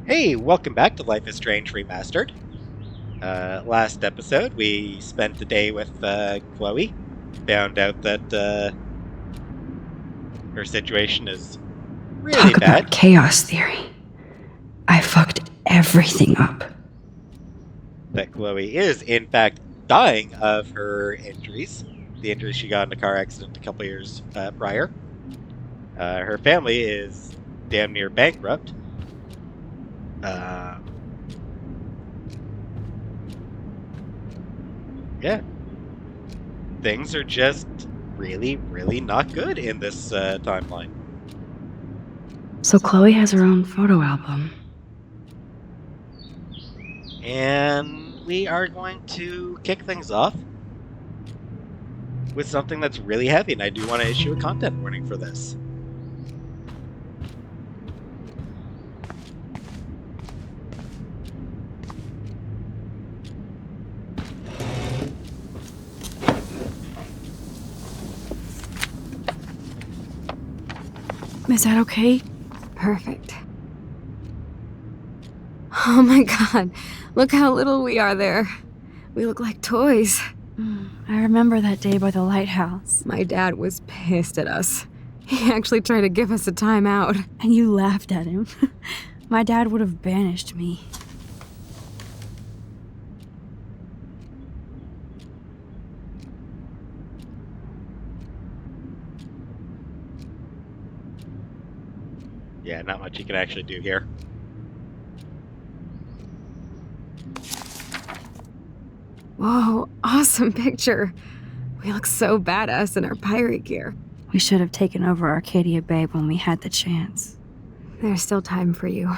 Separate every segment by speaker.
Speaker 1: Hey, welcome back to Life is Strange Remastered. Last episode, we spent the day with Chloe. Found out that her situation is really
Speaker 2: Talk
Speaker 1: bad.
Speaker 2: about chaos theory. I fucked everything up.
Speaker 1: That Chloe is, in fact, dying of her injuries. The injuries she got in a car accident a couple years prior. Her family is damn near bankrupt. Um, yeah, things are just really, really not good in this timeline.
Speaker 2: So Chloe has her own photo album.
Speaker 1: And we are going to kick things off with something that's really heavy, and I do want to issue a content warning for this.
Speaker 2: Is that okay?
Speaker 3: Perfect. Oh my god, look how little we are there. We look like toys.
Speaker 2: I remember that day by the lighthouse.
Speaker 3: My dad was pissed at us. He actually tried to give us a timeout.
Speaker 2: And you laughed at him. My dad would have banished me.
Speaker 1: Yeah, not much you can actually do here.
Speaker 3: Whoa, awesome picture. We look so badass in our pirate gear.
Speaker 2: We should have taken over Arcadia Bay when we had the chance.
Speaker 3: There's still time for you.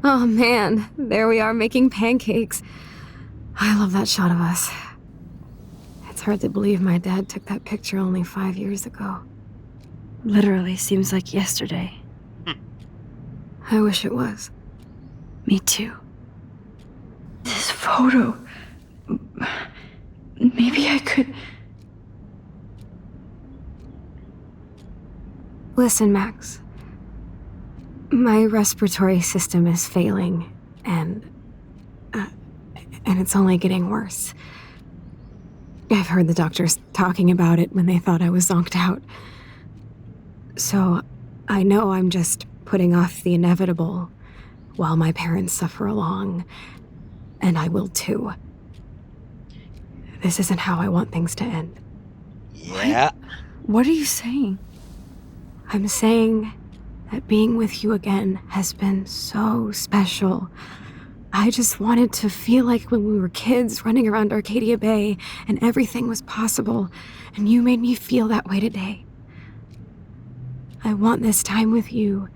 Speaker 3: Oh man, there we are making pancakes. I love that shot of us. It's hard to believe my dad took that picture only 5 years ago.
Speaker 2: Literally seems like yesterday.
Speaker 3: I wish it was.
Speaker 2: Me too. This photo... Maybe I could...
Speaker 3: Listen, Max. My respiratory system is failing, and it's only getting worse. I've heard the doctors talking about it when they thought I was zonked out. So, I know I'm just putting off the inevitable while my parents suffer along, and I will too. This isn't how I want things to end.
Speaker 1: Yeah.
Speaker 2: What are you saying?
Speaker 3: I'm saying that being with you again has been so special. I just wanted to feel like when we were kids running around Arcadia Bay and everything was possible, and you made me feel that way today. I want this time with you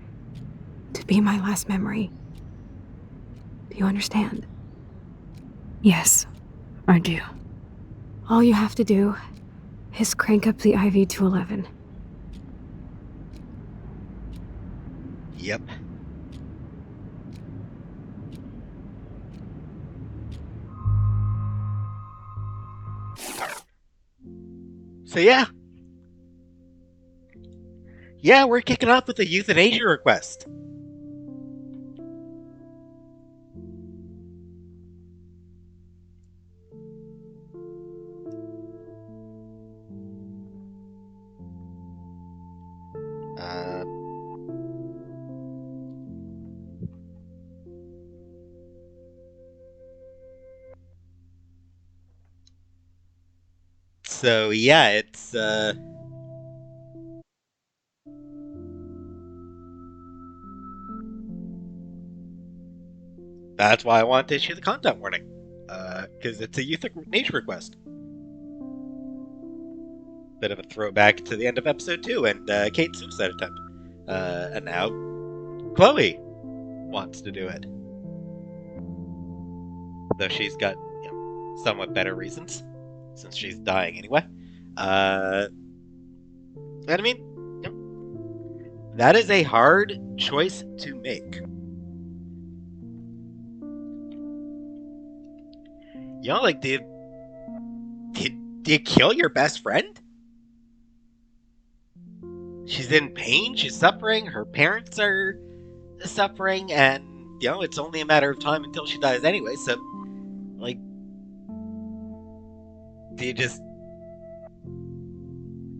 Speaker 3: to be my last memory. Do you understand?
Speaker 2: Yes, I do.
Speaker 3: All you have to do is crank up the IV to 11.
Speaker 1: Yep. So yeah. Yeah, we're kicking off with a euthanasia request. Uh, so yeah, it's that's why I wanted to issue the content warning. Because it's a euthanasia request. Bit of a throwback to the end of episode 2 and Kate's suicide attempt. And now Chloe wants to do it. Though she's got, somewhat better reasons, since she's dying anyway. And I mean, that is a hard choice to make. Like Do you kill your best friend? She's in pain, she's suffering, her parents are suffering, and, it's only a matter of time until she dies anyway, so, like, do you just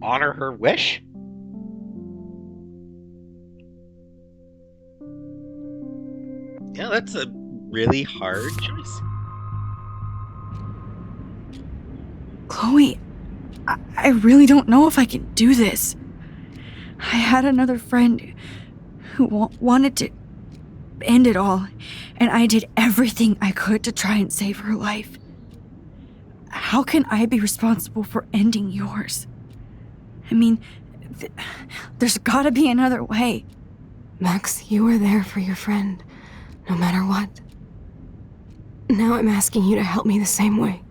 Speaker 1: honor her wish? Yeah, that's a really hard choice.
Speaker 2: Chloe, I really don't know if I can do this. I had another friend who wanted to end it all, and I did everything I could to try and save her life. How can I be responsible for ending yours? I mean, there's gotta be another way.
Speaker 3: Max, you were there for your friend, no matter what. Now I'm asking you to help me the same way.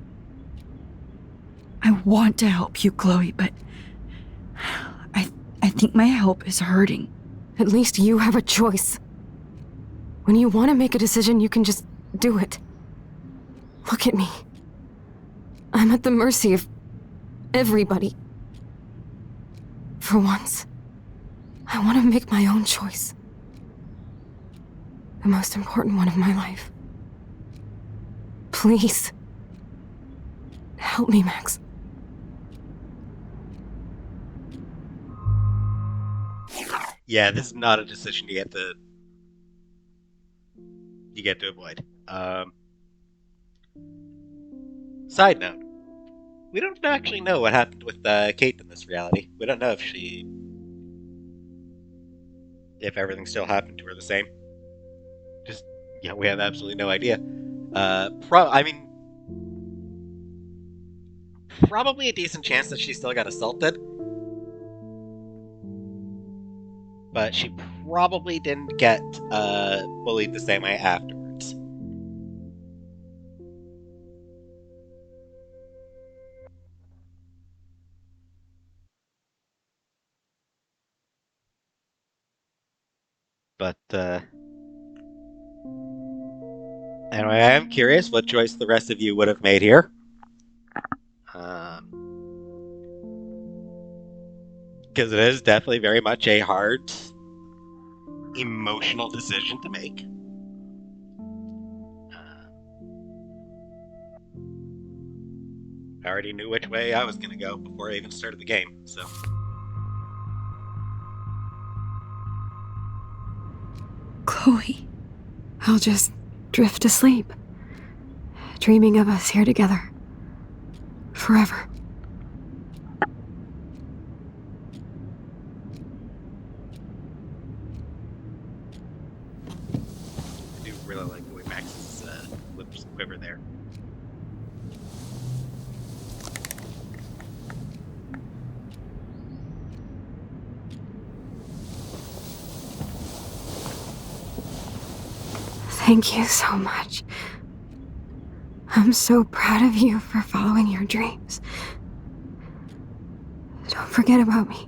Speaker 2: I want to help you, Chloe, but I think my help is hurting.
Speaker 3: At least you have a choice. When you want to make a decision, you can just do it. Look at me. I'm at the mercy of everybody. For once, I want to make my own choice. The most important one of my life. Please. Help me, Max.
Speaker 1: Yeah, this is not a decision you get to avoid. Side note: we don't actually know what happened with Kate in this reality. We don't know if everything still happened to her the same. Just we have absolutely no idea. I mean, probably a decent chance that she still got assaulted, but she probably didn't get bullied the same way afterwards. But anyway, I am curious what choice the rest of you would have made here. Because it is definitely very much a hard, emotional decision to make. I already knew which way I was going to go before I even started the game, so.
Speaker 2: Chloe.
Speaker 3: I'll just drift asleep, dreaming of us here together. Forever.
Speaker 1: I do really like the way Max's lips quiver there.
Speaker 3: Thank you so much. I'm so proud of you for following your dreams. Don't forget about me.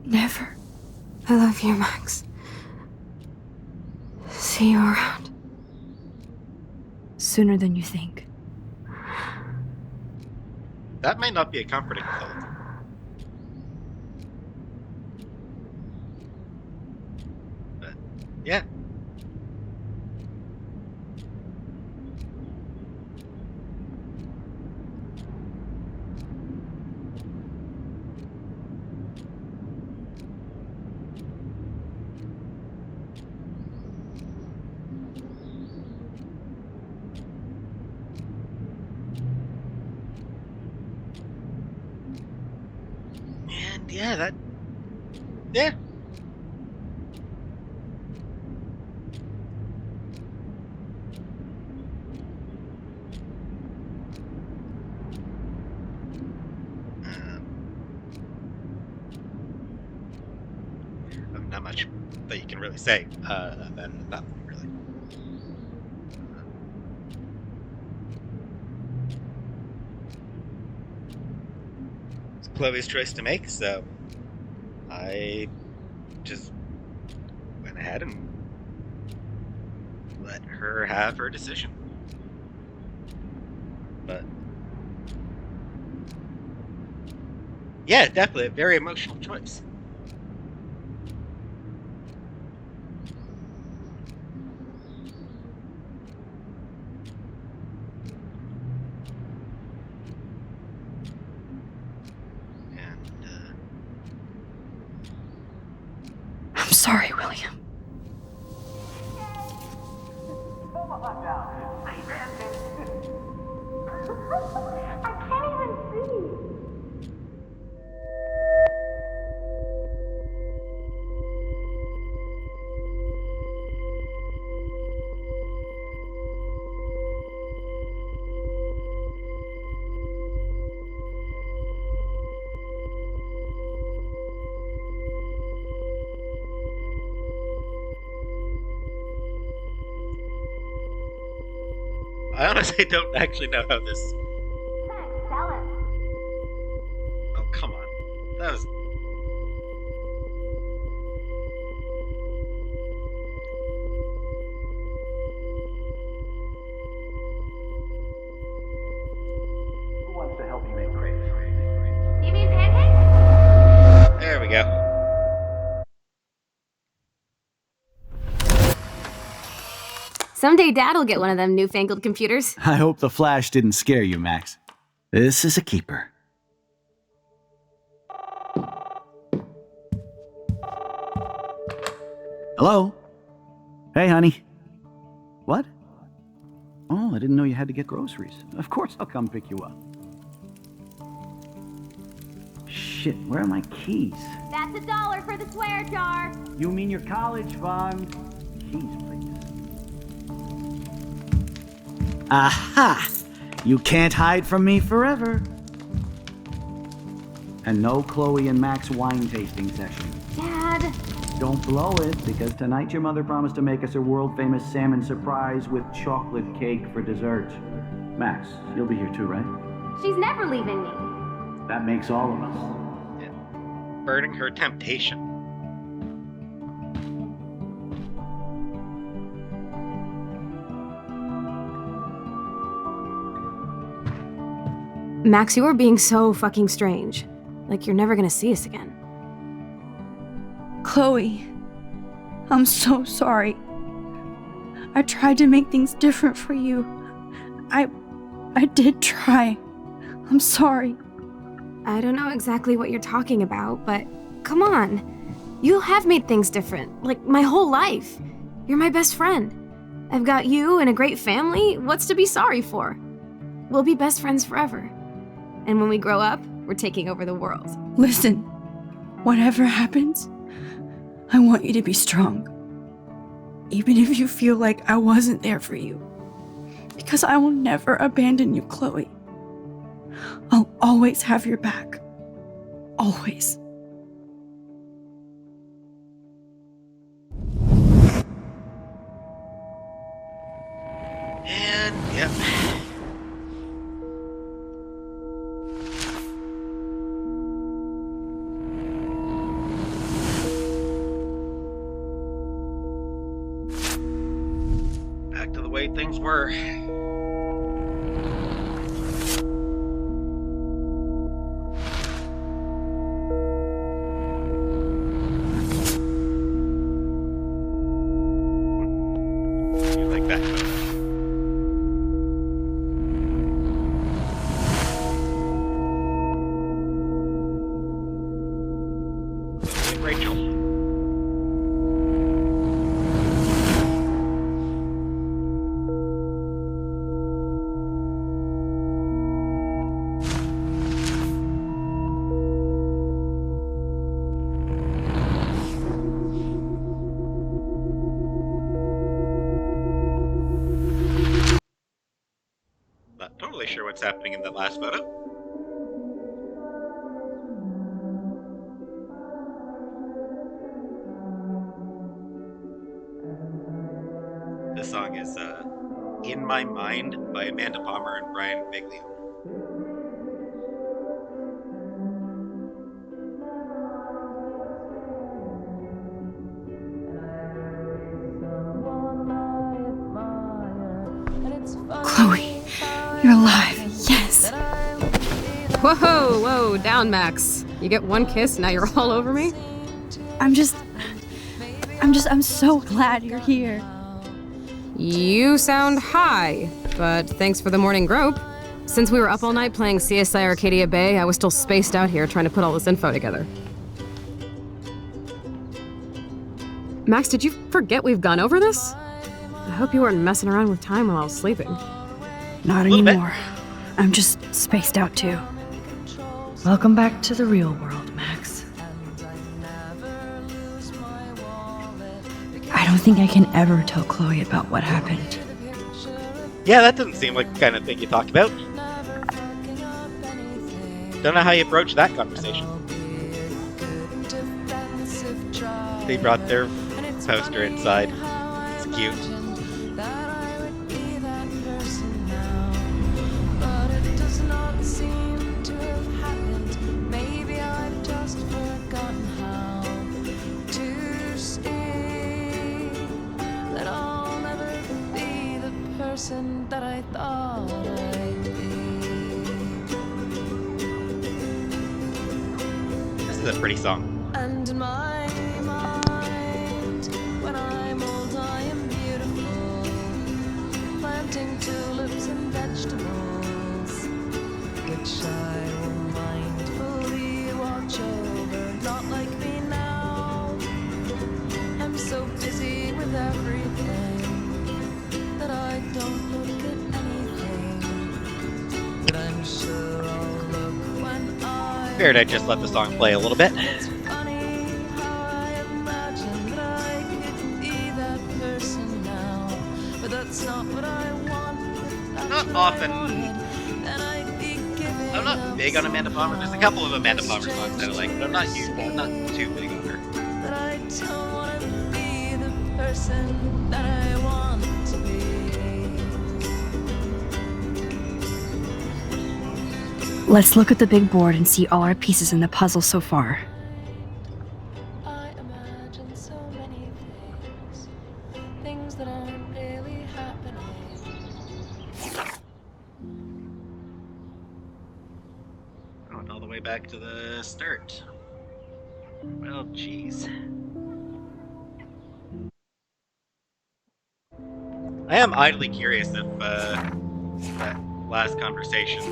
Speaker 2: Never.
Speaker 3: I love you, Max. See you around.
Speaker 2: Sooner than you think.
Speaker 1: That might not be a comforting thought. But, yeah. And yeah, yeah. Not much that you can really say about that one, really. It's Chloe's choice to make, so I just went ahead and let her have her decision. But Yeah, definitely a very emotional choice. And
Speaker 2: I'm sorry, William.
Speaker 3: I can't even see.
Speaker 1: I honestly don't actually know how this.
Speaker 3: Tell him.
Speaker 1: Oh, come on. That was.
Speaker 4: Who wants to help me make crepes?
Speaker 3: You mean pancakes?
Speaker 1: There we go.
Speaker 3: Someday Dad'll get one of them newfangled computers.
Speaker 4: I hope the flash didn't scare you, Max. This is a keeper. Hello? Hey, honey. What? Oh, I didn't know you had to get groceries. Of course I'll come pick you up. Shit, where are my keys?
Speaker 3: That's $1 for the swear jar.
Speaker 4: You mean your college fund? Keys, please. Aha! You can't hide from me forever. And no Chloe and Max wine tasting session.
Speaker 3: Dad.
Speaker 4: Don't blow it, because tonight your mother promised to make us a world-famous salmon surprise with chocolate cake for dessert. Max, you'll be here too, right?
Speaker 3: She's never leaving me.
Speaker 4: That makes all of us.
Speaker 1: Burning her temptation.
Speaker 3: Max, you are being so fucking strange. Like you're never gonna see us again.
Speaker 2: Chloe, I'm so sorry. I tried to make things different for you. I did try. I'm sorry.
Speaker 3: I don't know exactly what you're talking about, but come on. You have made things different, like my whole life. You're my best friend. I've got you and a great family. What's to be sorry for? We'll be best friends forever. And when we grow up, we're taking over the world.
Speaker 2: Listen, whatever happens, I want you to be strong. Even if you feel like I wasn't there for you. Because I will never abandon you, Chloe. I'll always have your back. Always.
Speaker 1: And, yep. Back to the way things were. You like that photo? Rachel. Not totally sure what's happening in that last photo. This song is In My Mind by Amanda Palmer and Brian Biglio.
Speaker 2: Chloe, you're alive. Yes.
Speaker 3: Whoa, down, Max. You get one kiss, now you're all over me?
Speaker 2: I'm so glad you're here.
Speaker 3: You sound high, but thanks for the morning grope. Since we were up all night playing CSI Arcadia Bay, I was still spaced out here trying to put all this info together. Max, did you forget we've gone over this? I hope you weren't messing around with time while I was sleeping.
Speaker 2: Not anymore. I'm just spaced out too. Welcome back to the real world, Max. I don't think I can ever tell Chloe about what happened.
Speaker 1: Yeah, that doesn't seem like the kind of thing you talked about. Don't know how you approach that conversation. They brought their poster inside. It's cute.
Speaker 5: That I thought I'd be.
Speaker 1: This is a pretty song.
Speaker 5: And in my mind, when I'm old, I am beautiful, planting tulips and vegetables, which I will mindfully watch over. Not like me now. I'm so busy with everything that I don't look at anything, but I'm sure I'll look when I...
Speaker 1: Figured I'd just let the song play a little bit.
Speaker 5: It's funny how I imagine that I could be that person now, but that's not what I want.
Speaker 1: Not often. I'm not big on Amanda Palmer. There's a couple of Amanda Palmer songs that I like, but I'm not huge. I'm not too big on her.
Speaker 5: That I don't want to be the person that I want to be.
Speaker 2: Let's look at the big board and see all our pieces in the puzzle so far.
Speaker 5: I imagine so many things that aren't really happening.
Speaker 1: Going all the way back to the start. Well, jeez. I am idly curious if that last conversation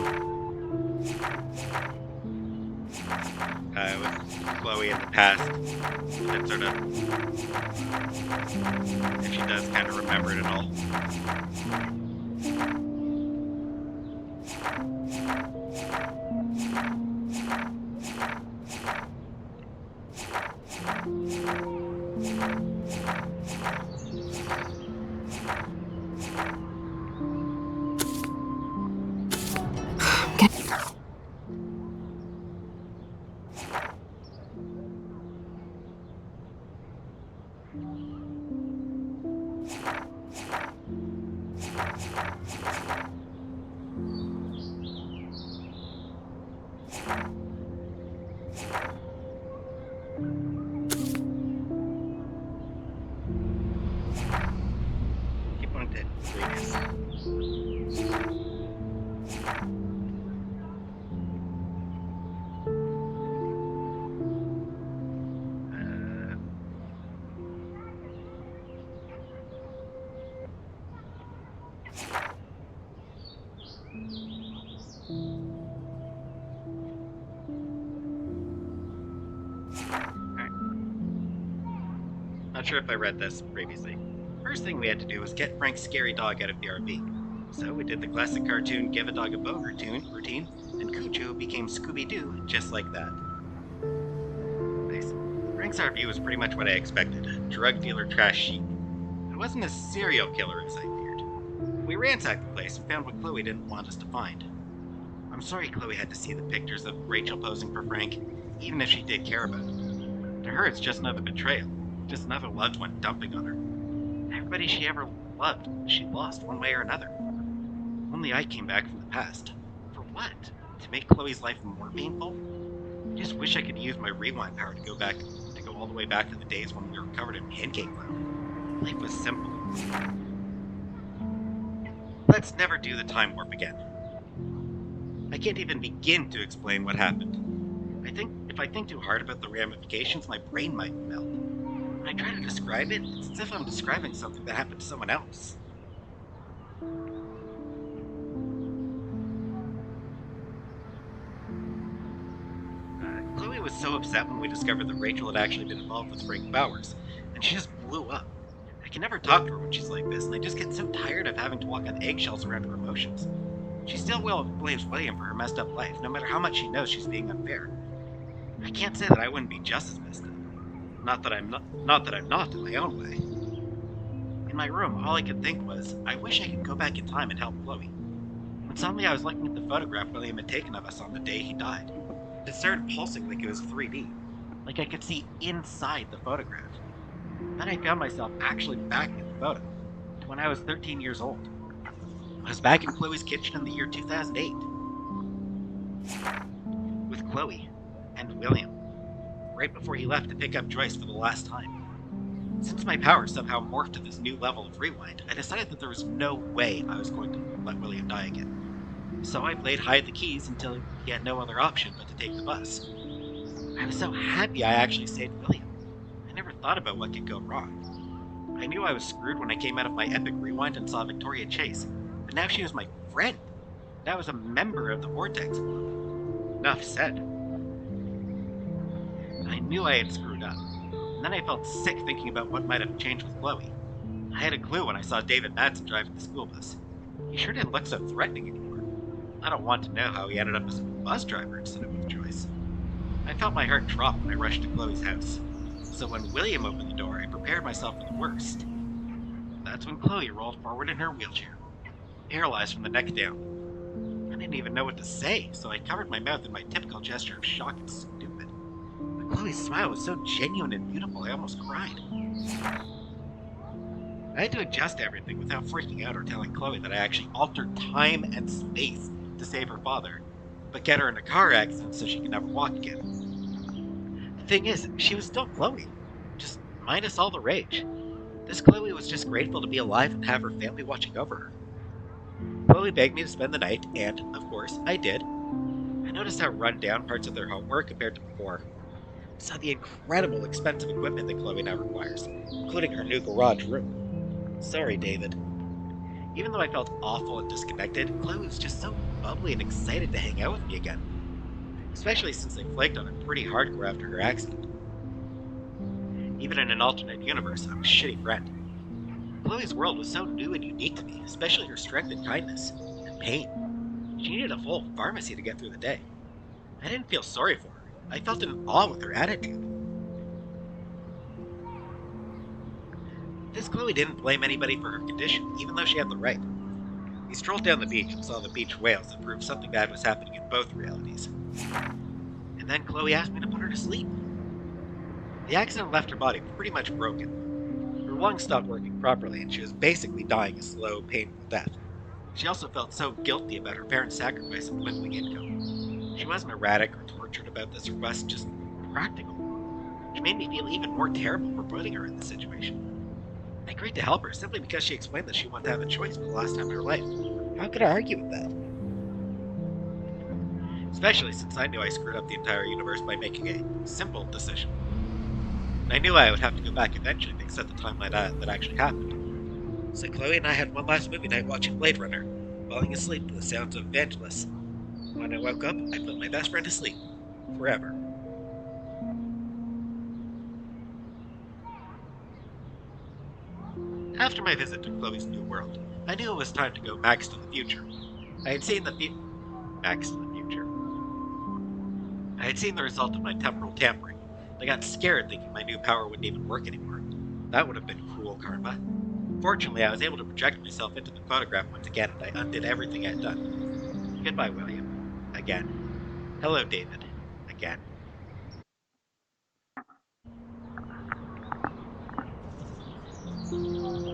Speaker 1: with Chloe in the past, that sort of, if she does kind of remember it at all. Keep on to previous. Not sure if I read this previously. First thing we had to do was get Frank's scary dog out of the RV. So we did the classic cartoon give a dog a bone routine, and Cujo became Scooby-Doo just like that. Nice. Frank's RV was pretty much what I expected, a drug dealer trash sheet. It wasn't a serial killer as I feared. We ransacked the place and found what Chloe didn't want us to find. I'm sorry Chloe had to see the pictures of Rachel posing for Frank, even if she did care about it. To her, it's just another betrayal. Just another loved one dumping on her. Everybody she ever loved, she lost one way or another. Only I came back from the past. For what? To make Chloe's life more painful? I just wish I could use my rewind power to go all the way back to the days when we were covered in pancake flour. Life was simple. Let's never do the time warp again. I can't even begin to explain what happened. I think if I think too hard about the ramifications, my brain might melt. When I try to describe it, it's as if I'm describing something that happened to someone else. Chloe was so upset when we discovered that Rachel had actually been involved with Frank Bowers, and she just blew up. I can never talk to her when she's like this, and I just get so tired of having to walk on eggshells around her emotions. She still blames William for her messed up life, no matter how much she knows she's being unfair. I can't say that I wouldn't be just as messed up. Not that I'm not in my own way. In my room, all I could think was, I wish I could go back in time and help Chloe. When suddenly I was looking at the photograph William had taken of us on the day he died. It started pulsing like it was 3D, like I could see inside the photograph. Then I found myself actually back in the photo, to when I was 13 years old. I was back in Chloe's kitchen in the year 2008. With Chloe and William, right before he left to pick up Joyce for the last time. Since my power somehow morphed to this new level of rewind, I decided that there was no way I was going to let William die again. So I played hide the keys until he had no other option but to take the bus. I was so happy I actually saved William. I never thought about what could go wrong. I knew I was screwed when I came out of my epic rewind and saw Victoria Chase, but now she was my friend. And I was a member of the Vortex Club. Enough said. I knew I had screwed up, and then I felt sick thinking about what might have changed with Chloe. I had a clue when I saw David Madsen driving the school bus. He sure didn't look so threatening anymore. I don't want to know how he ended up as a bus driver instead of with Joyce. I felt my heart drop when I rushed to Chloe's house. So when William opened the door, I prepared myself for the worst. That's when Chloe rolled forward in her wheelchair, paralyzed from the neck down. I didn't even know what to say, so I covered my mouth in my typical gesture of shock and stupid. But Chloe's smile was so genuine and beautiful, I almost cried. I had to adjust everything without freaking out or telling Chloe that I actually altered time and space to save her father, but get her in a car accident so she could never walk again. The thing is, she was still Chloe, just minus all the rage. This Chloe was just grateful to be alive and have her family watching over her. Chloe begged me to spend the night, and, of course, I did. I noticed how run down parts of their home were compared to before. I saw the incredible expensive equipment that Chloe now requires, including her new garage room. Sorry, David. Even though I felt awful and disconnected, Chloe was just so bubbly and excited to hang out with me again. Especially since they flaked on her pretty hardcore after her accident. Even in an alternate universe, I was a shitty friend. Chloe's world was so new and unique to me, especially her strength and kindness, and pain. She needed a full pharmacy to get through the day. I didn't feel sorry for her. I felt in awe with her attitude. This Chloe didn't blame anybody for her condition, even though she had the right. We strolled down the beach and saw the beach whales that proved something bad was happening in both realities. And then Chloe asked me to put her to sleep. The accident left her body pretty much broken. Her lungs stopped working properly, and she was basically dying a slow, painful death. She also felt so guilty about her parents' sacrifice and dwindling income. She wasn't erratic or tortured about this request, just practical, which made me feel even more terrible for putting her in this situation. I agreed to help her simply because she explained that she wanted to have a choice for the last time in her life. How could I argue with that? Especially since I knew I screwed up the entire universe by making a simple decision. And I knew I would have to go back eventually to accept the timeline that actually happened. So Chloe and I had one last movie night watching Blade Runner, falling asleep to the sounds of Vangelis. When I woke up, I put my best friend to sleep. Forever. After my visit to Chloe's new world, I knew it was time to go Max to the future. I had seen Max to the future. I had seen the result of my temporal tampering. I got scared thinking my new power wouldn't even work anymore. That would have been cruel karma. Fortunately, I was able to project myself into the photograph once again, and I undid everything I had done. Goodbye, William. Again. Hello, David. Again.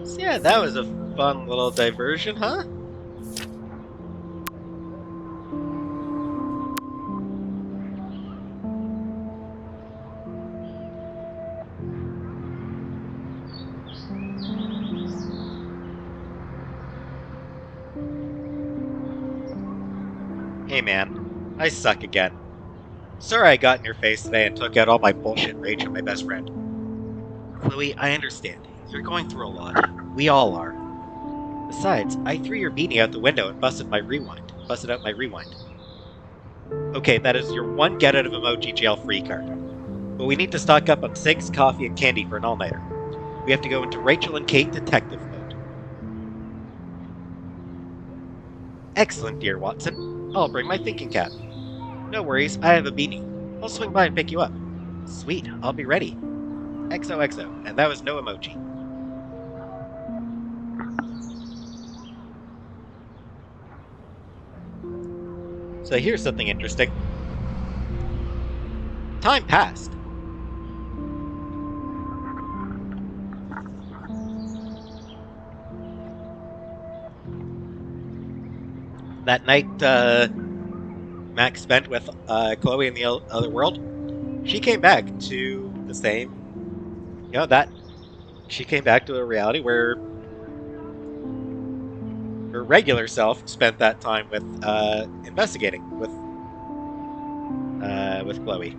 Speaker 1: So yeah, that was a fun little diversion, huh? Hey man, I suck again. Sorry I got in your face today and took out all my bullshit rage on my best friend. Chloe, I understand. You're going through a lot. We all are. Besides, I threw your beanie out the window and busted out my rewind. Okay, that is your one get out of emoji jail free card. But we need to stock up on cigs, coffee, and candy for an all-nighter. We have to go into Rachel and Kate detective mode. Excellent, dear Watson. I'll bring my thinking cap. No worries, I have a beanie. I'll swing by and pick you up. Sweet, I'll be ready. XOXO, and that was no emoji. So here's something interesting. Time passed. That night Max spent with Chloe in the other world, she came back to the same, she came back to a reality where her regular self spent that time with investigating with Chloe.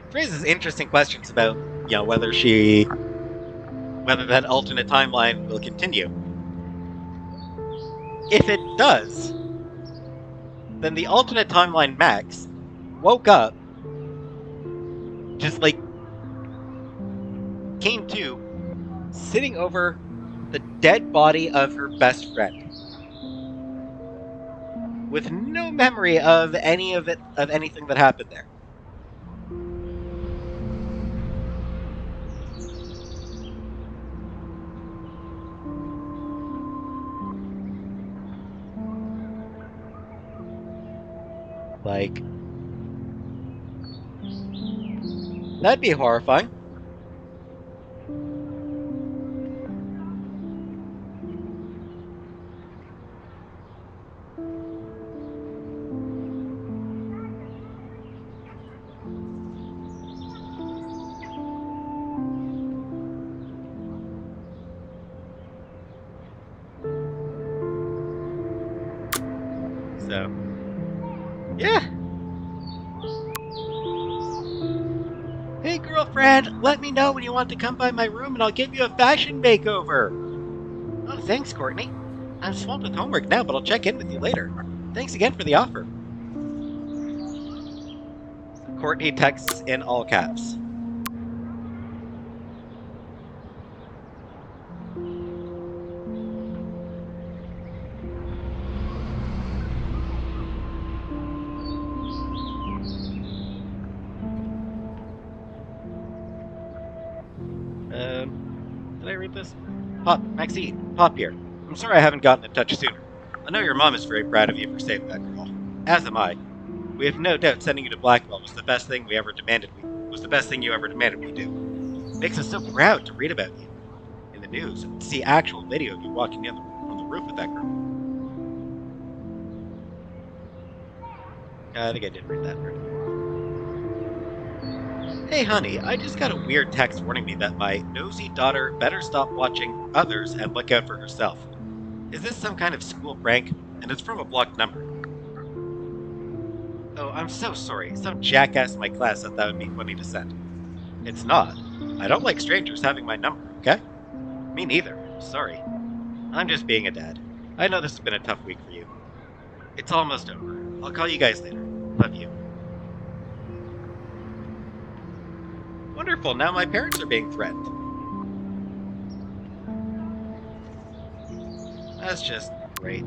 Speaker 1: It raises interesting questions about whether that alternate timeline will continue. If it does, then the alternate timeline Max woke up, just like came to, sitting over the dead body of her best friend, with no memory of anything that happened there. Like, that'd be horrifying. So, yeah. Hey, girlfriend, let me know when you want to come by my room and I'll give you a fashion makeover. Oh, thanks, Courtney. I'm swamped with homework now, but I'll check in with you later. Thanks again for the offer. Courtney texts in all caps. Did I read this? Maxine, Pop here. I'm sorry I haven't gotten in touch sooner. I know your mom is very proud of you for saving that girl. As am I. We have no doubt sending you to Blackwell was the best thing you ever demanded we do. Makes us so proud to read about you in the news and see actual video of you walking down on the roof with that girl. I think I did read that part. Hey honey, I just got a weird text warning me that my nosy daughter better stop watching others and look out for herself. Is this some kind of school prank? And it's from a blocked number. Oh, I'm so sorry. Some jackass in my class thought that would be funny to send. It's not. I don't like strangers having my number, okay? Me neither. Sorry. I'm just being a dad. I know this has been a tough week for you. It's almost over. I'll call you guys later. Love you. Wonderful, now my parents are being threatened. That's just great.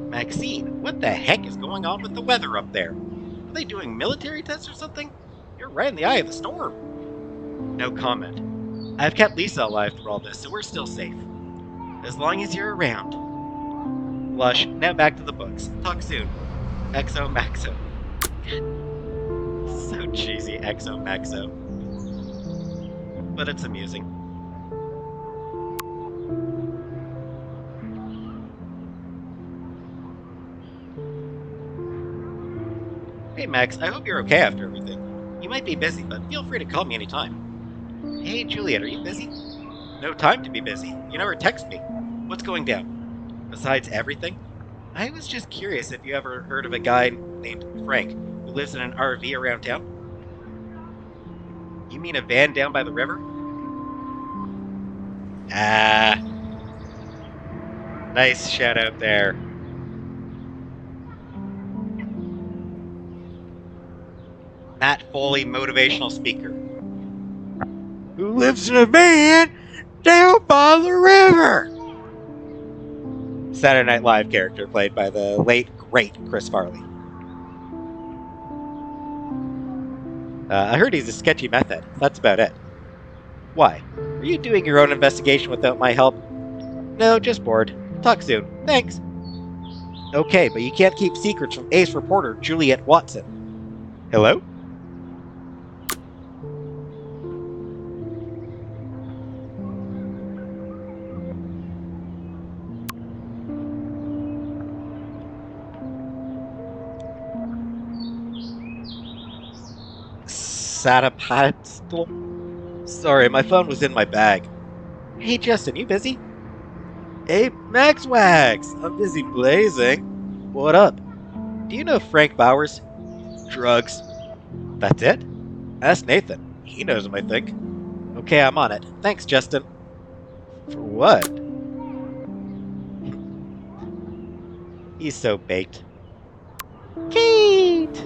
Speaker 1: Maxine, what the heck is going on with the weather up there? Are they doing military tests or something? You're right in the eye of the storm. No comment. I've kept Lisa alive through all this, so we're still safe. As long as you're around. Lush, now back to the books. Talk soon. XO Maxo. So cheesy, XO Maxo. But it's amusing. Hey Max, I hope you're okay after everything. You might be busy, but feel free to call me anytime. Hey Juliet, are you busy? No time to be busy. You never text me. What's going down? Besides everything, I was just curious if you ever heard of a guy named Frank who lives in an RV around town? You mean a van down by the river? Ah, nice shout out there. Matt Foley, motivational speaker. Who lives in a van down by the river? Saturday Night Live character played by the late, great Chris Farley. I heard he's a sketchy meth head. That's about it. Why? Are you doing your own investigation without my help? No, just bored. Talk soon. Thanks. Okay, but you can't keep secrets from ace reporter Juliet Watson. Hello? Satapatstal? Sorry, my phone was in my bag. Hey Justin, you busy? Hey Max Wags, I'm busy blazing. What up? Do you know Frank Bowers? Drugs. That's it? Ask Nathan. He knows him, I think. Okay, I'm on it. Thanks, Justin. For what? He's so baked. Kate!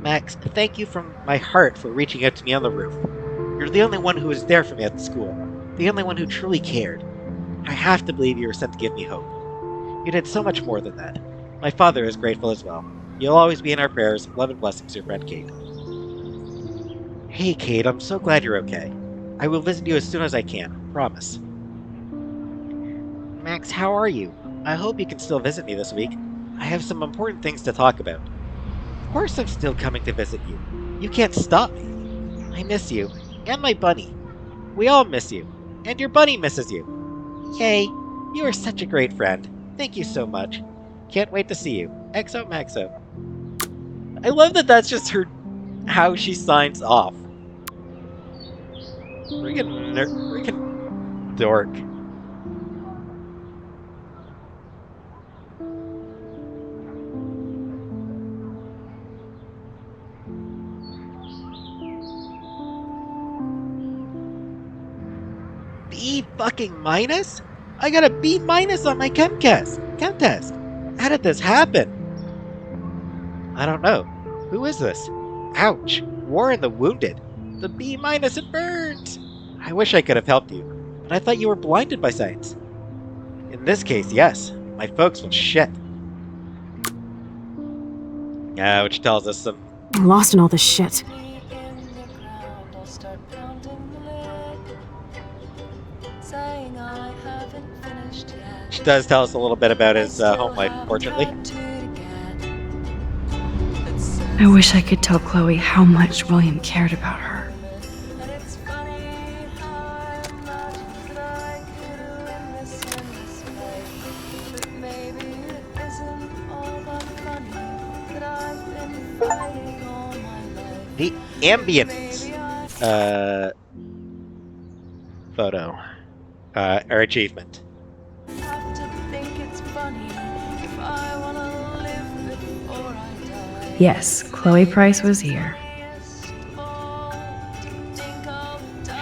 Speaker 1: Max, thank you from my heart for reaching out to me on the roof. You're the only one who was there for me at the school. The only one who truly cared. I have to believe you were sent to give me hope. You did so much more than that. My father is grateful as well. You'll always be in our prayers. Love and blessings, your friend Kate. Hey, Kate, I'm so glad you're okay. I will visit you as soon as I can. Promise. Max, how are you? I hope you can still visit me this week. I have some important things to talk about. Of course I'm still coming to visit you. You can't stop me. I miss you. And my bunny. We all miss you. And your bunny misses you. Yay. You are such a great friend. Thank you so much. Can't wait to see you. XO Maxo. I love that that's just her, how she signs off. Freaking dork. B fucking minus? I got a B minus on my chem test. How did this happen? I don't know. Who is this? Ouch. War and the wounded. The B minus, it burns. I wish I could have helped you, but I thought you were blinded by science. In this case, yes. My folks was shit. Which tells us some...
Speaker 3: I'm lost in all this shit.
Speaker 1: Which does tell us a little bit about his home life, unfortunately.
Speaker 2: I wish I could tell Chloe how much William cared about her.
Speaker 1: The ambient photo or achievement.
Speaker 2: Yes, Chloe Price was here.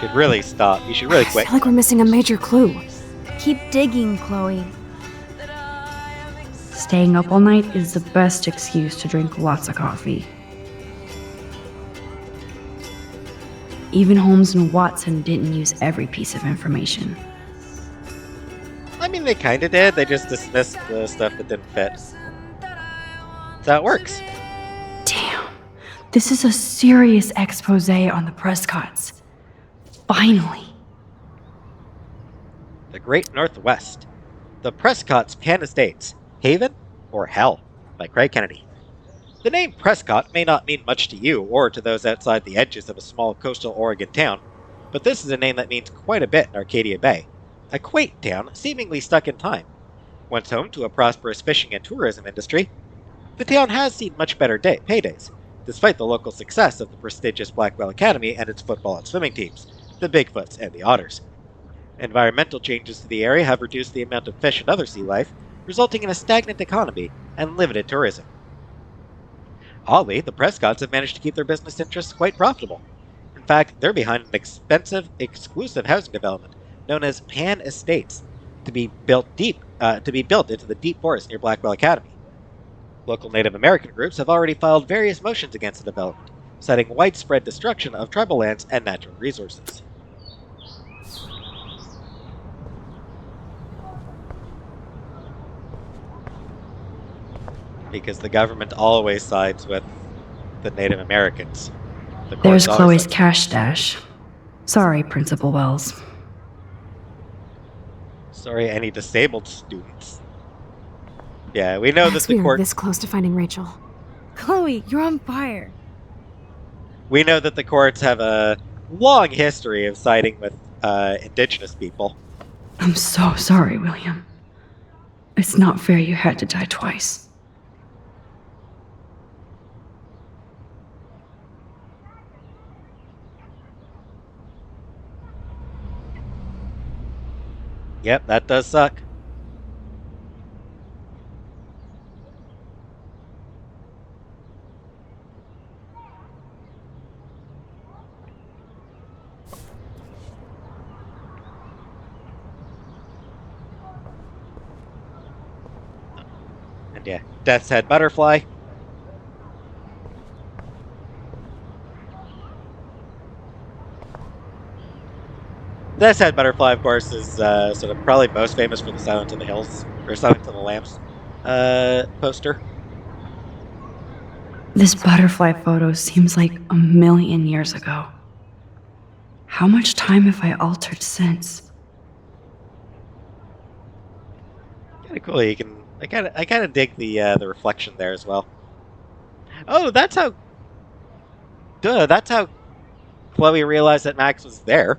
Speaker 1: Should really stop. You should really
Speaker 3: I
Speaker 1: quit.
Speaker 3: feel like we're missing a major clue.
Speaker 2: Keep digging, Chloe. Staying up all night is the best excuse to drink lots of coffee. Even Holmes and Watson didn't use every piece of information.
Speaker 1: I mean, they kind of did. They just dismissed the stuff that didn't fit. That's how it works.
Speaker 2: Damn, this is a serious expose on the Prescotts. Finally.
Speaker 1: The Great Northwest. The Prescott's Pan Estates. Haven or Hell by Craig Kennedy. The name Prescott may not mean much to you or to those outside the edges of a small coastal Oregon town, but this is a name that means quite a bit in Arcadia Bay. A quaint town seemingly stuck in time. Once home to a prosperous fishing and tourism industry, the town has seen much better paydays, despite the local success of the prestigious Blackwell Academy and its football and swimming teams, the Bigfoots and the Otters. Environmental changes to the area have reduced the amount of fish and other sea life, resulting in a stagnant economy and limited tourism. Oddly, the Prescotts have managed to keep their business interests quite profitable. In fact, they're behind an expensive, exclusive housing development known as Pan Estates, to be built into the deep forest near Blackwell Academy. Local Native American groups have already filed various motions against the development, citing widespread destruction of tribal lands and natural resources. Because the government always sides with the Native Americans.
Speaker 2: There's Chloe's cash stash. Sorry, Principal Wells.
Speaker 1: Sorry, any disabled students. Yeah, we know that the
Speaker 3: we are
Speaker 1: court.
Speaker 3: this close to finding Rachel.
Speaker 2: Chloe, you're on fire.
Speaker 1: We know that the courts have a long history of siding with indigenous people.
Speaker 2: I'm so sorry, William. It's not fair you had to die twice.
Speaker 1: Yep, that does suck. And yeah, Death's Head Butterfly. Death's Head Butterfly, of course, is sort of probably most famous for the Silence of the Hills, or Silence of the Lambs poster.
Speaker 2: This butterfly photo seems like 1,000,000 years ago. How much time have I altered since?
Speaker 1: Kind of cool. You can. I kind of dig the reflection there as well. Oh, that's how. Duh. That's how Chloe realized that Max was there.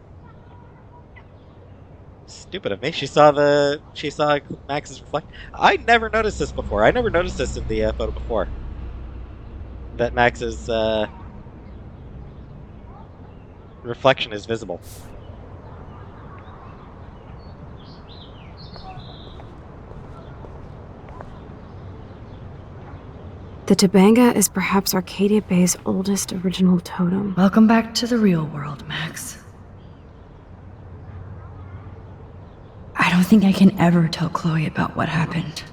Speaker 1: Stupid of me. She saw Max's reflection. I never noticed this before. I never noticed this in the photo before. That Max's reflection is visible.
Speaker 3: The Tobanga is perhaps Arcadia Bay's oldest original totem.
Speaker 2: Welcome back to the real world, Max. I don't think I can ever tell Chloe about what happened.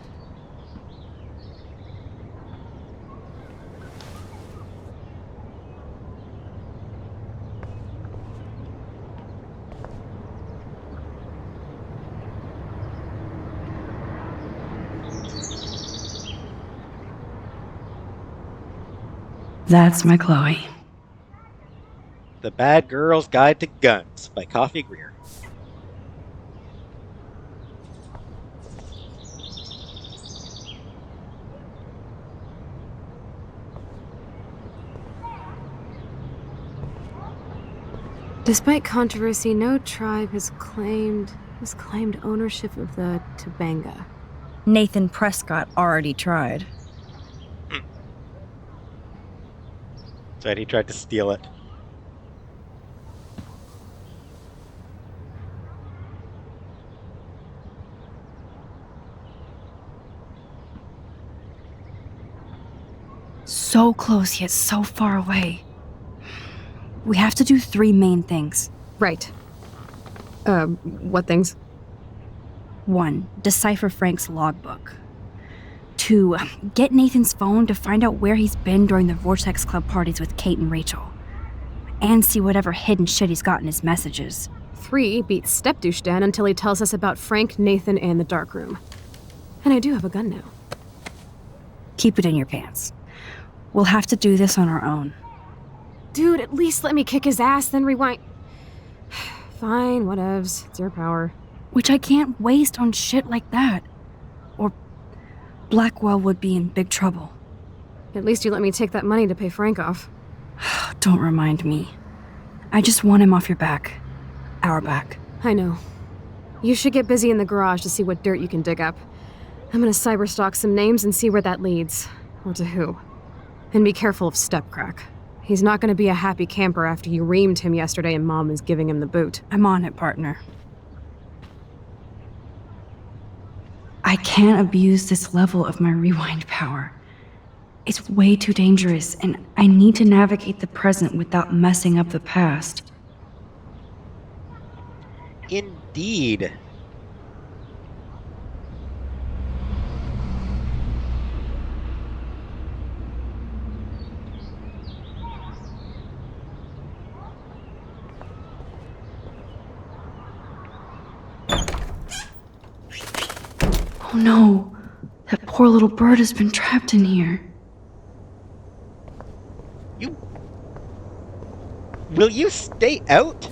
Speaker 2: That's my Chloe.
Speaker 1: The Bad Girl's Guide to Guns by Coffee Greer.
Speaker 3: Despite controversy, no tribe has claimed ownership of the Tobanga.
Speaker 2: Nathan Prescott already tried.
Speaker 1: Said he tried to steal it.
Speaker 2: So close yet so far away. We have to do 3 main things.
Speaker 3: Right. What things?
Speaker 2: 1. Decipher Frank's logbook. 2. Get Nathan's phone to find out where he's been during the Vortex Club parties with Kate and Rachel. And see whatever hidden shit he's got in his messages.
Speaker 3: 3. Beat Stepdouche Dan until he tells us about Frank, Nathan, and the dark room. And I do have a gun now.
Speaker 2: Keep it in your pants. We'll have to do this on our own.
Speaker 3: Dude, at least let me kick his ass, then rewind. Fine, whatevs. It's your power.
Speaker 2: Which I can't waste on shit like that. Or Blackwell would be in big trouble.
Speaker 3: At least you let me take that money to pay Frank off.
Speaker 2: Don't remind me. I just want him off your back. Our back.
Speaker 3: I know. You should get busy in the garage to see what dirt you can dig up. I'm gonna cyberstalk some names and see where that leads. Or to who. And be careful of Stepcrack. He's not going to be a happy camper after you reamed him yesterday and Mom is giving him the boot.
Speaker 2: I'm on it, partner. I can't abuse this level of my rewind power. It's way too dangerous, and I need to navigate the present without messing up the past.
Speaker 1: Indeed.
Speaker 2: Oh no, that poor little bird has been trapped in here.
Speaker 1: Will you stay out?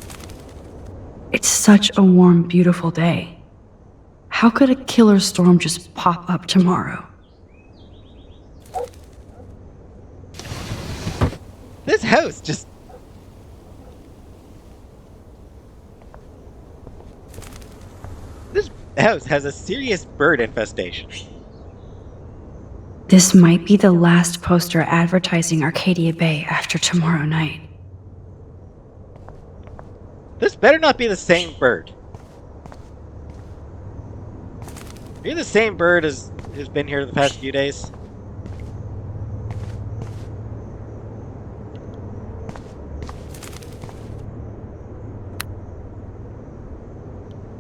Speaker 2: It's such a warm, beautiful day. How could a killer storm just pop up tomorrow?
Speaker 1: This house just... This house has a serious bird infestation.
Speaker 2: This might be the last poster advertising Arcadia Bay after tomorrow night.
Speaker 1: This better not be the same bird. Are you the same bird as who's been here the past few days?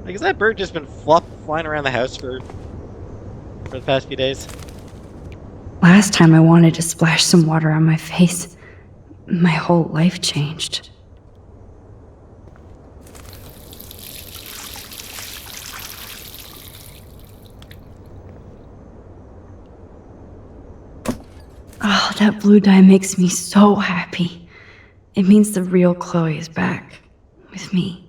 Speaker 1: Like, has that bird just been flying around the house for the past few days?
Speaker 2: Last time I wanted to splash some water on my face, my whole life changed. Oh, that blue dye makes me so happy. It means the real Chloe is back with me.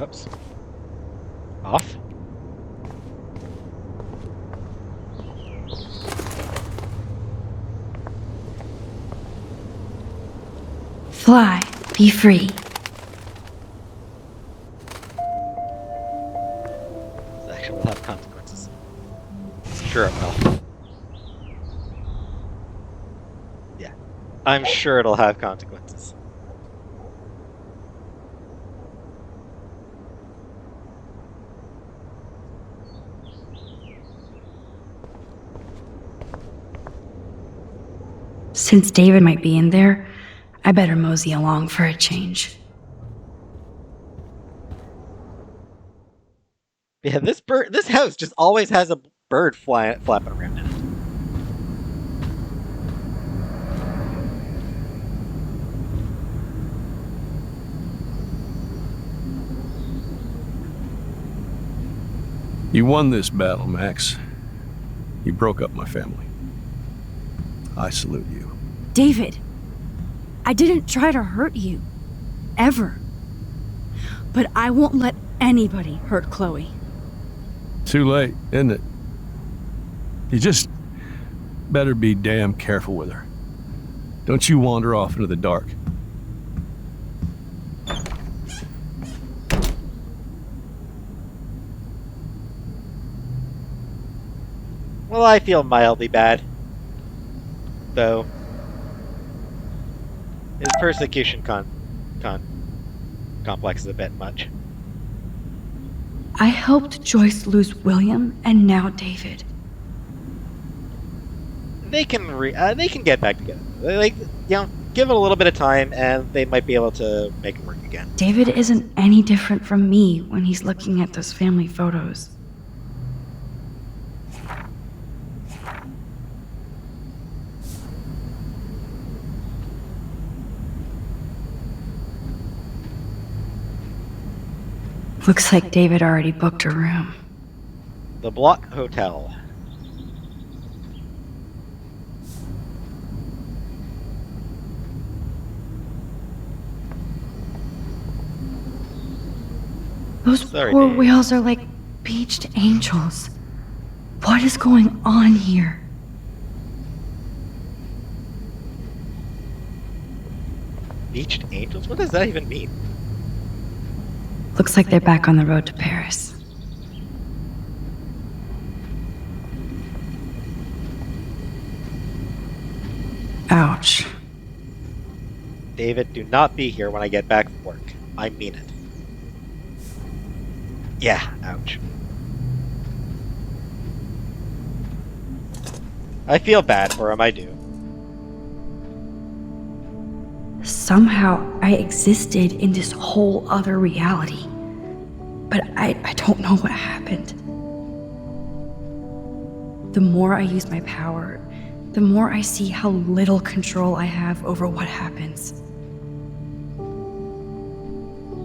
Speaker 1: Oops. Off.
Speaker 2: Fly, be free.
Speaker 1: This action will have consequences. Sure it will. Yeah. I'm sure it'll have consequences.
Speaker 2: Since David might be in there, I better mosey along for a change.
Speaker 1: Yeah, this house just always has a bird flapping around in it.
Speaker 6: You won this battle, Max. You broke up my family. I salute you.
Speaker 2: David, I didn't try to hurt you. Ever. But I won't let anybody hurt Chloe.
Speaker 6: Too late, isn't it? You just better be damn careful with her. Don't you wander off into the dark.
Speaker 1: Well, I feel mildly bad. Though. His persecution complex is a bit much.
Speaker 2: I helped Joyce lose William and now David.
Speaker 1: They can get back together. Like, you know, give it a little bit of time, and they might be able to make it work again.
Speaker 2: David isn't any different from me when he's looking at those family photos. Looks like David already booked a room.
Speaker 1: The Block Hotel.
Speaker 2: Those
Speaker 1: Sorry,
Speaker 2: poor
Speaker 1: Dave.
Speaker 2: whales are like beached angels. What is going on here?
Speaker 1: Beached angels? What does that even mean?
Speaker 2: Looks like they're back on the road to Paris. Ouch.
Speaker 1: David, do not be here when I get back from work. I mean it. Yeah, ouch. I feel bad for him, I do.
Speaker 2: Somehow I existed in this whole other reality. But I don't know what happened. The more I use my power, the more I see how little control I have over what happens.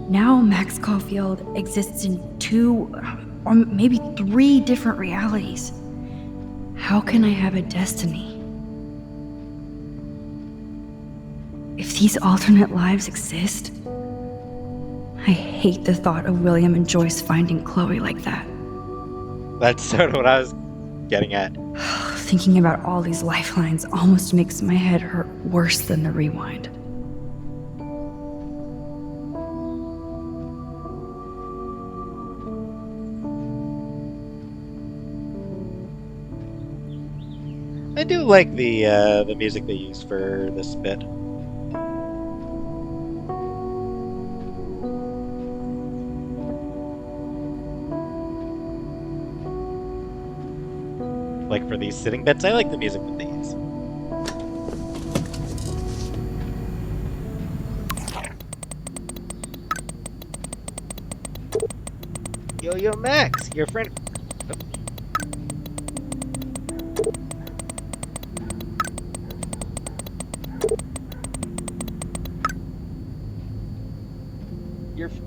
Speaker 2: Now Max Caulfield exists in 2 or maybe 3 different realities. How can I have a destiny? If these alternate lives exist, I hate the thought of William and Joyce finding Chloe like that.
Speaker 1: That's sort of what I was getting at.
Speaker 2: Thinking about all these lifelines almost makes my head hurt worse than the rewind.
Speaker 1: I do like the music they use for this bit. Like for these sitting bits, I like the music that they use. Yo, Max, your friend.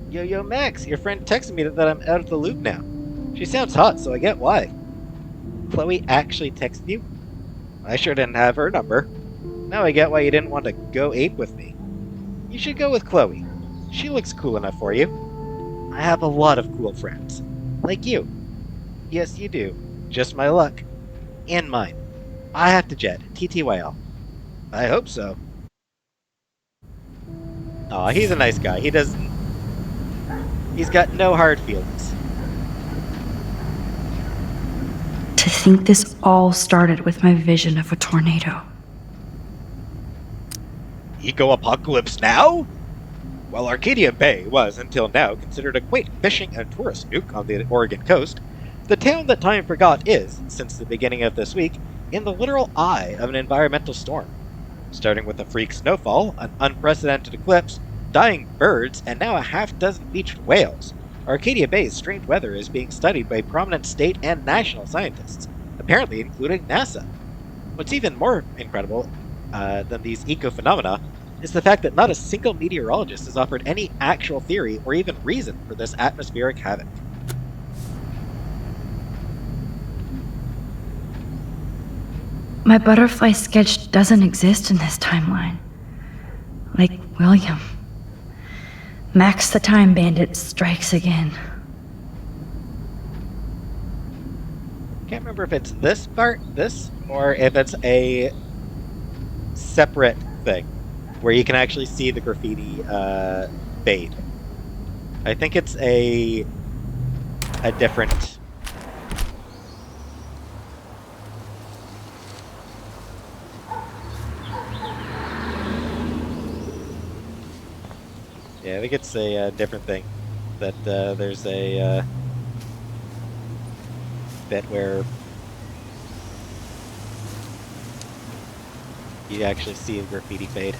Speaker 1: Yo, Max, your friend texted me that I'm out of the loop now. She sounds hot, so I get why. Chloe actually texted you? I sure didn't have her number. Now I get why you didn't want to go ape with me. You should go with Chloe. She looks cool enough for you. I have a lot of cool friends. Like you. Yes, you do. Just my luck. And mine. I have to jet. TTYL. I hope so. Aw, he's a nice guy. He's got no hard feelings.
Speaker 2: To think this all started with my vision of a tornado.
Speaker 1: Eco-apocalypse now? While Arcadia Bay was, until now, considered a quaint fishing and tourist nook on the Oregon coast, the town that time forgot is, since the beginning of this week, in the literal eye of an environmental storm. Starting with a freak snowfall, an unprecedented eclipse, dying birds, and now a half-dozen beached whales, Arcadia Bay's strange weather is being studied by prominent state and national scientists, apparently including NASA. What's even more incredible than these eco-phenomena is the fact that not a single meteorologist has offered any actual theory or even reason for this atmospheric havoc.
Speaker 2: My butterfly sketch doesn't exist in this timeline. Like William. Max the Time Bandit strikes again.
Speaker 1: Can't remember if it's this part, or if it's a separate thing where you can actually see the graffiti fade. I think it's a different. Yeah, I think it's a different thing. That there's a bit where you actually see the graffiti fade.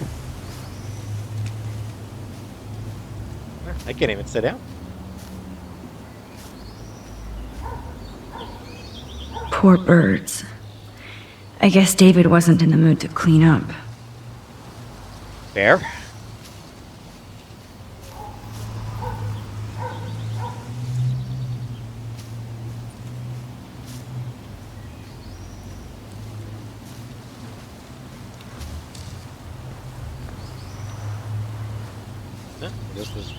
Speaker 1: I can't even sit down.
Speaker 2: Poor birds. I guess David wasn't in the mood to clean up.
Speaker 1: Fair. This is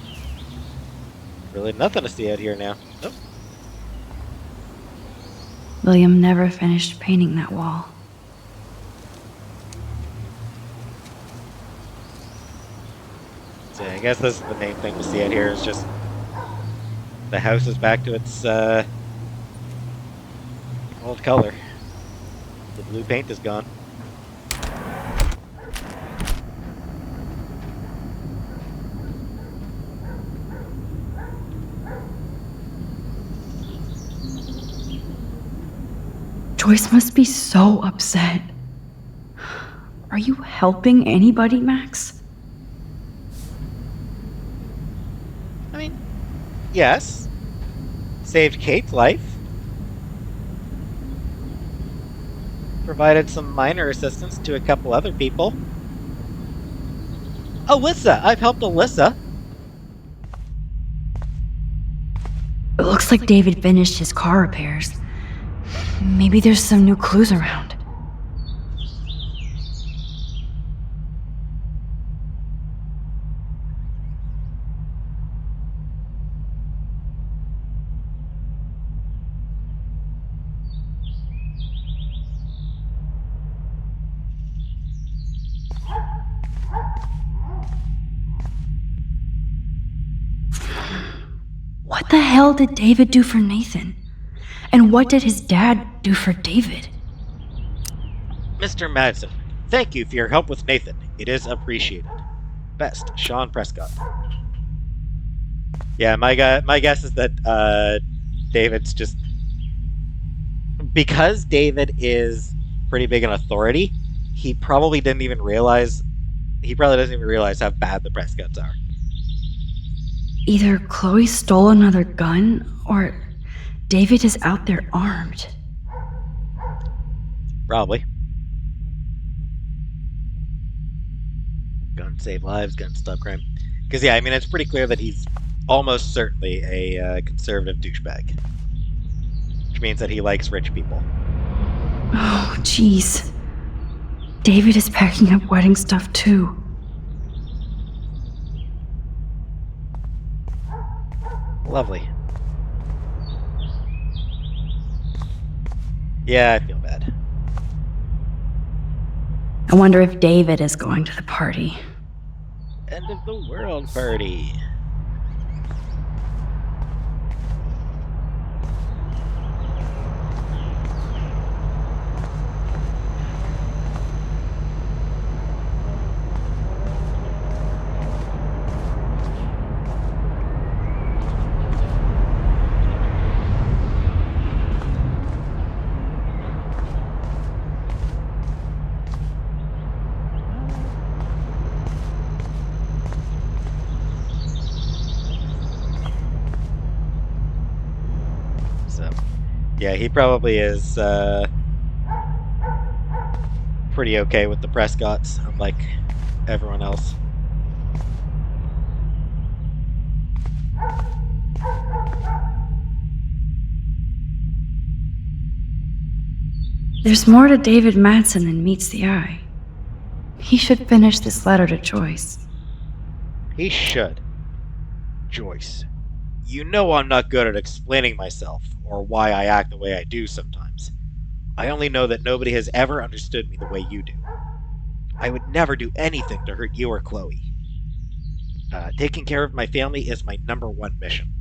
Speaker 1: really nothing to see out here now. Nope.
Speaker 2: William never finished painting that wall.
Speaker 1: So I guess this is the main thing to see out here is just the house is back to its old color. The blue paint is gone.
Speaker 2: Joyce must be so upset. Are you helping anybody, Max?
Speaker 1: I mean, yes. Saved Kate's life. Provided some minor assistance to a couple other people. Alyssa! I've helped Alyssa!
Speaker 2: It looks like David finished his car repairs. Maybe there's some new clues around. What the hell did David do for Nathan? And what did his dad do for David?
Speaker 1: Mr. Madsen, thank you for your help with Nathan. It is appreciated. Best, Sean Prescott. Yeah, my guess is that David's just... Because David is pretty big in authority, he probably doesn't even realize how bad the Prescotts are.
Speaker 2: Either Chloe stole another gun, or David is out there armed.
Speaker 1: Probably. Guns save lives, guns stop crime. Because, yeah, I mean, it's pretty clear that he's almost certainly a conservative douchebag. Which means that he likes rich people.
Speaker 2: Oh, jeez. David is packing up wedding stuff, too.
Speaker 1: Lovely. Yeah, I feel bad.
Speaker 2: I wonder if David is going to the party.
Speaker 1: End of the world party. Yeah, he probably is pretty okay with the Prescotts, unlike everyone else.
Speaker 2: There's more to David Madsen than meets the eye. He should finish this letter to Joyce.
Speaker 1: He should. Joyce, you know I'm not good at explaining myself, or why I act the way I do sometimes. I only know that nobody has ever understood me the way you do. I would never do anything to hurt you or Chloe. Taking care of my family is my #1 mission.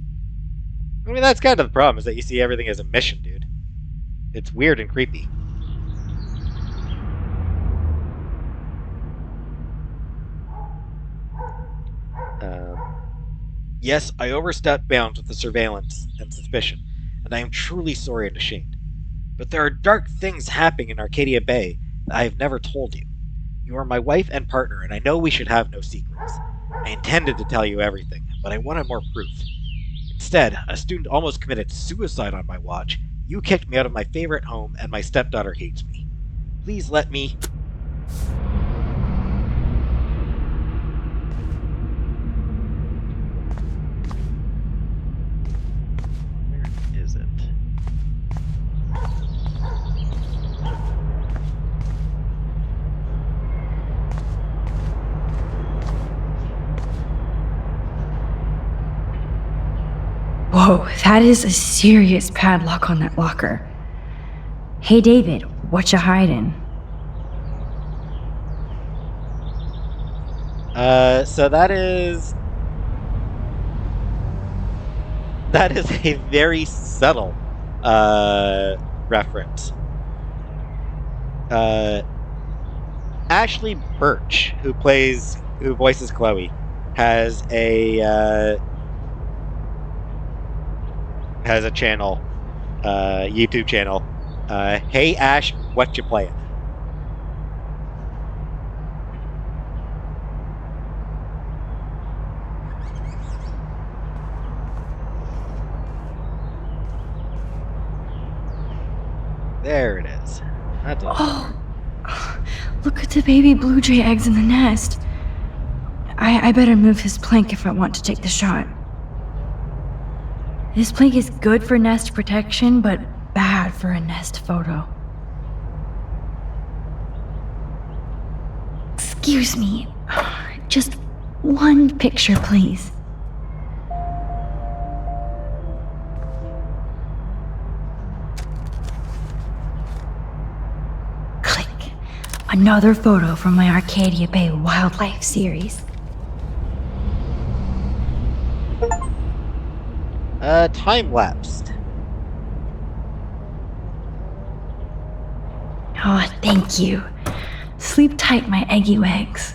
Speaker 1: I mean, that's kind of the problem, is that you see everything as a mission, dude. It's weird and creepy. Yes, I overstepped bounds with the surveillance and suspicion, and I am truly sorry and ashamed. But there are dark things happening in Arcadia Bay that I have never told you. You are my wife and partner, and I know we should have no secrets. I intended to tell you everything, but I wanted more proof. Instead, a student almost committed suicide on my watch. You kicked me out of my favorite home, and my stepdaughter hates me. Please let me... Where is it?
Speaker 2: Whoa, that is a serious padlock on that locker. Hey David, what you hiding?
Speaker 1: So that is a very subtle reference. Ashley Birch, who voices Chloe, has a channel, YouTube channel. Hey Ash, what you playing? There it is. That's what I'm
Speaker 2: Oh, look at the baby blue jay eggs in the nest. I better move his plank if I want to take the shot. This plank is good for nest protection, but bad for a nest photo. Excuse me. Just one picture, please. Click. Another photo from my Arcadia Bay wildlife series.
Speaker 1: time-lapsed.
Speaker 2: Oh, thank you. Sleep tight, my eggy eggs.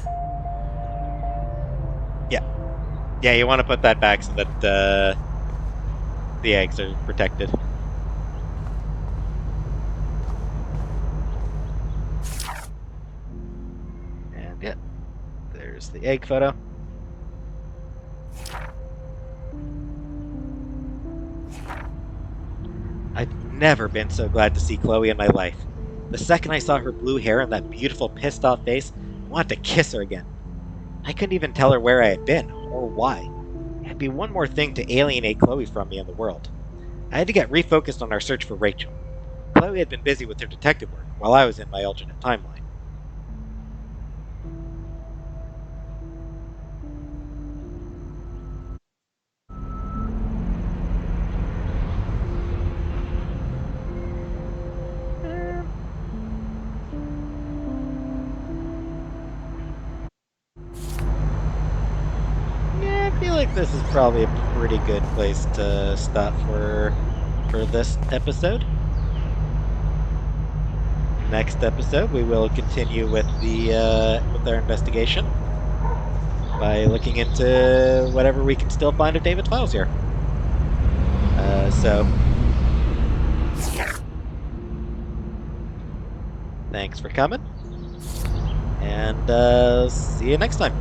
Speaker 1: Yeah, you want to put that back so that the eggs are protected. And yeah, there's the egg photo. I've never been so glad to see Chloe in my life. The second I saw her blue hair and that beautiful pissed off face, I wanted to kiss her again. I couldn't even tell her where I had been, or why. It'd be one more thing to alienate Chloe from me and the world. I had to get refocused on our search for Rachel. Chloe had been busy with her detective work, while I was in my alternate timeline. Yeah, I feel like this is probably a pretty good place to stop for this episode. Next episode, we will continue with with our investigation by looking into whatever we can still find of David's files here. So, thanks for coming, and see you next time.